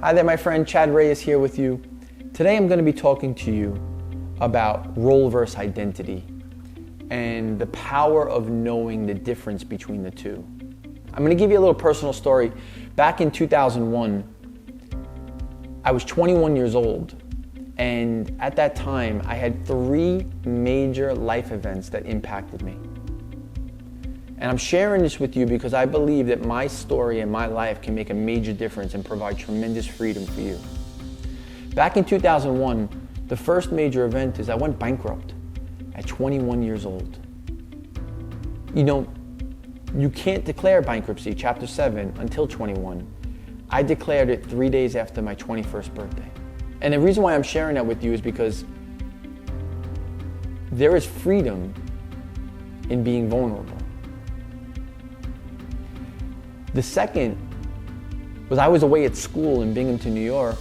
Hi there, my friend. Chad Reyes here with you. Today I'm going to be talking to you about role versus identity and the power of knowing the difference between the two. I'm going to give you a little personal story. Back in 2001, I was 21 years old, and at that time I had 3 major life events that impacted me. And I'm sharing this with you because I believe that my story and my life can make a major difference and provide tremendous freedom for you. Back in 2001, the first major event is I went bankrupt at 21 years old. You know, you can't declare bankruptcy, Chapter 7, until 21. I declared it 3 days after my 21st birthday. And the reason why I'm sharing that with you is because there is freedom in being vulnerable. The second was I was away at school in Binghamton, New York,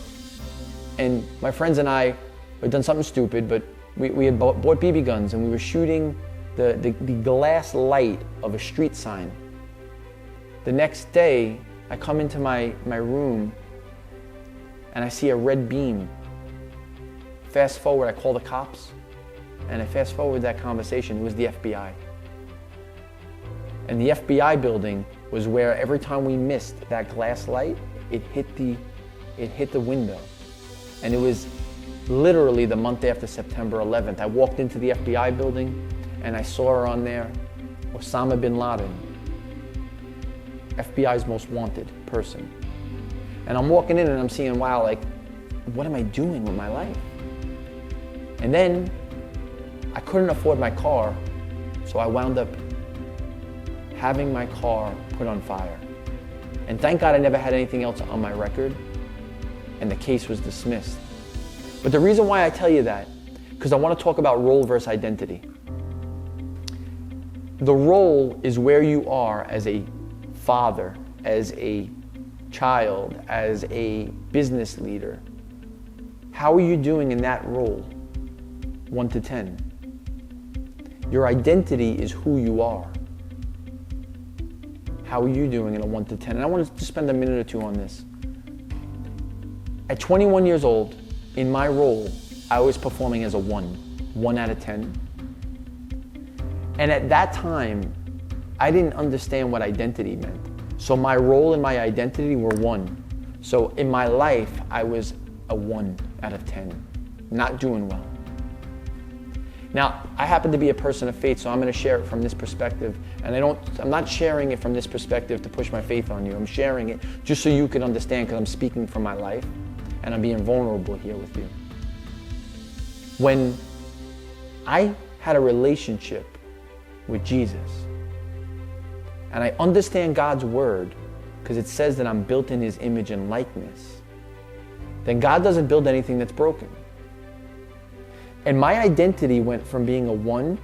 and my friends and I had done something stupid, but we had bought BB guns and we were shooting the glass light of a street sign. The next day, I come into my room and I see a red beam. Fast forward, I call the cops, and I fast forward that conversation. It was the FBI. And the FBI building was where every time we missed that glass light, it hit the window. And it was literally the month after September 11th. I walked into the FBI building and I saw her on there, Osama bin Laden, FBI's most wanted person. And I'm walking in and I'm seeing, wow, like, what am I doing with my life? And then I couldn't afford my car, so I wound up having my car put on fire. And thank God I never had anything else on my record, and the case was dismissed. But the reason why I tell you that, because I want to talk about role versus identity. The role is where you are as a father, as a child, as a business leader. How are you doing in that role? 1 to 10. Your identity is who you are. How are you doing in a 1 to 10? And I want to spend a minute or two on this. At 21 years old, in my role, I was performing as a 1 out of 10. And at that time, I didn't understand what identity meant. So my role and my identity were 1. So in my life, I was a 1 out of 10, not doing well. Now, I happen to be a person of faith, so I'm going to share it from this perspective. And I'm not sharing it from this perspective to push my faith on you. I'm sharing it just so you can understand, because I'm speaking from my life and I'm being vulnerable here with you. When I had a relationship with Jesus and I understand God's word, because it says that I'm built in his image and likeness, then God doesn't build anything that's broken. And my identity went from being a 1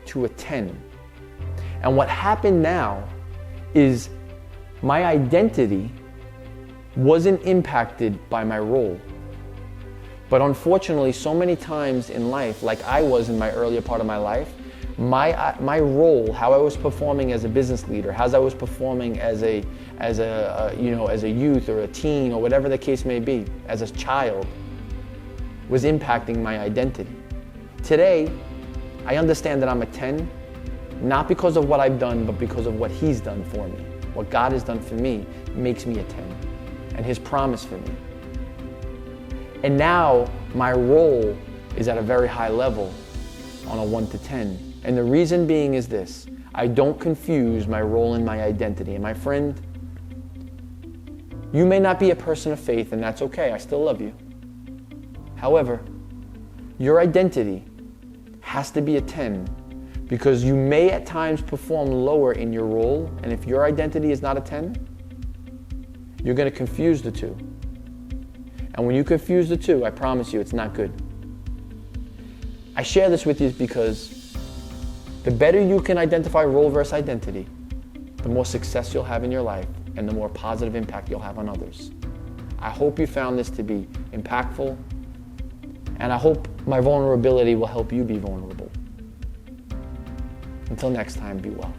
to a 10. And what happened now is my identity wasn't impacted by my role. But unfortunately, so many times in life, like I was in my earlier part of my life, my role, how I was performing as a business leader, how I was performing as a youth or a teen or whatever the case may be, as a child, was impacting my identity. Today, I understand that I'm a 10, not because of what I've done, but because of what he's done for me. What God has done for me makes me a 10, and his promise for me. And now my role is at a very high level on a 1 to 10. And the reason being is this: I don't confuse my role and my identity. And my friend, you may not be a person of faith, and that's okay. I still love you. However, your identity has to be a 10, because you may at times perform lower in your role, and if your identity is not a 10, you're going to confuse the two. And when you confuse the two, I promise you, it's not good. I share this with you because the better you can identify role versus identity, the more success you'll have in your life and the more positive impact you'll have on others. I hope you found this to be impactful, and I hope my vulnerability will help you be vulnerable. Until next time, be well.